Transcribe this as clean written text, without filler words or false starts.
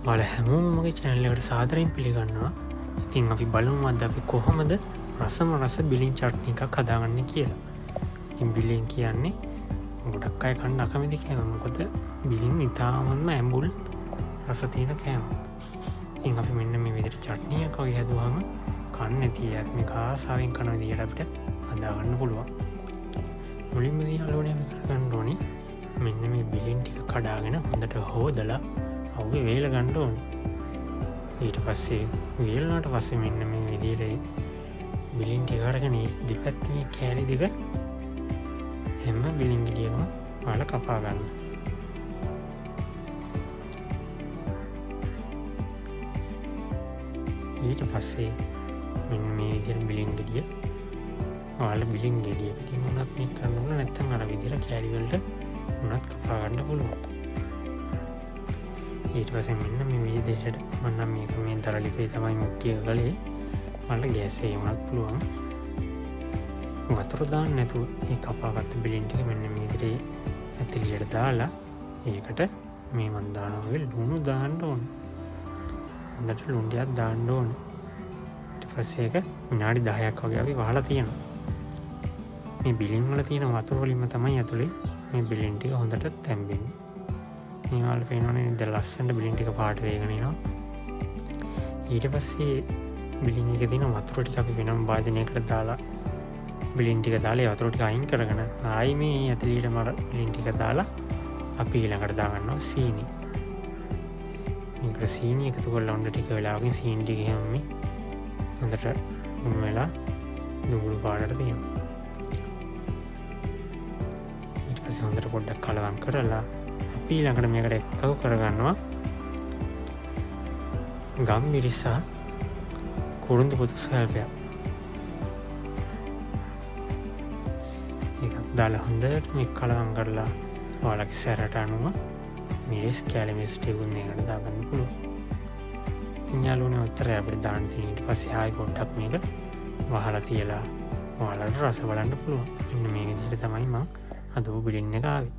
ඔයාලා හැමෝම මගේ channel එකට සාදරයෙන් පිළිගන්නවා. ඉතින් අපි බලමු අද අපි කොහොමද රස බිලින් චට්නි එකක් හදාගන්නේ කියලා. ඉතින් බිලින් කියන්නේ ගොඩක් අය කන්න අකමැති කෑම. මොකද බිලින් ඉතාමත්ම ඇඹුල් රස තියෙන කෑම. ඉතින් අපි මෙන්න මේ විදිහට චට්නි එකක් වගේ හදුවාම කන්න නැති අයත් මේක ආසාවෙන් කන විදිහට අපිට හදාගන්න පුළුවන්. මුලින්ම දිහාලෝනේ අපි කරගන්න ඕනේ මෙන්න මේ බිලින් ටික කඩාගෙන හොඳට හොදලා අවුවේ වේල ගන්න ඕනේ. ඊට පස්සේ වේලුණාට පස්සේ මෙන්න මේ විදිහට බිලින් ටික අරගෙන දෙපැත්තේ මේ කෑලි දෙක හැම බිලින් ගෙඩියකම ඔයාලා කපා ගන්න. ඊට පස්සේ මෙන්න මේ විදිහට බිලින් ගෙඩිය ඔයාලා බිලින් ගෙඩිය පිටින් උනත් මේක කරන්න ඕන, නැත්නම් අර විදිහට කෑලි වලට උනත් කපා ගන්න පුළුවන්. ඊට පස්සේ මෙන්න මේ විදිහට මම මේක මේ තරලිපේ තමයි මුට්ටිය ගලේ ඔයාලා ගෑස් එකේ උනත් පුළුවන්. වතුර දාන්න නැතුව මේ කපාගත්ත බිලින් ටික මෙන්න මේ විදිහට ඇතිලියට දාලා ඒකට මේ මන් දානවා වගේ ලුණු දාන්න ඕනේ. හොඳට ලුණු ටිකක් දාන්න ඕනේ. ඊට පස්සේ ඒක විනාඩි 10ක් වගේ අපි වහලා තියෙනවා. මේ බිලින් වල තියෙන වතුර වලින්ම තමයි ඇතුලේ මේ බිලින් ටික හොඳට තැම්බෙන්නේ. මේ වල පේනවනේ දැන් ලස්සනට බිලින් ටික පාට වේගෙන එනවා. ඊට පස්සේ බිලින් එකේ තියෙන වතුර ටික අපි වෙනම භාජනයකට දාලා බිලින් ටික දාලා ඒ වතුර ටික අයින් කරගෙන ආයි මේ ඇතුළේට මර බිලින් ටික දාලා අපි ඊළඟට දාගන්නවා සීනි. මේක සීනි එකතු කරලා උන්න ටික වෙලාවකින් සීනි ටික එහෙම මේ හොඳට උණු වෙලා දුඹුරු පාටට තියෙනවා. ඊට පස්සේ හොඳට පොඩ්ඩක් කලවම් කරලා අපි ඊළඟට මේකට එකතු කරගන්නවා ගම්මිරිස කුරුඳු පොතු ස්වල්පයක්. ඒක දාලා හොඳට මේ කලවම් කරලා ඔයාලගේ සැරට අනුව මිරිස් කැලි මිරිස් ටික මේකට දාගන්න පුළුවන්. ඉතින් යාළුවනේ ඔච්චරයි අපිට දාන්න තියෙන්නේ. ඊට පස්සේ ආයි පොඩ්ඩක් මේක වහලා තියලා ඔයාලට රස බලන්න පුළුවන්. මෙන්න මේ විදිහට තමයි මම අද බිලින් එක ආවේ.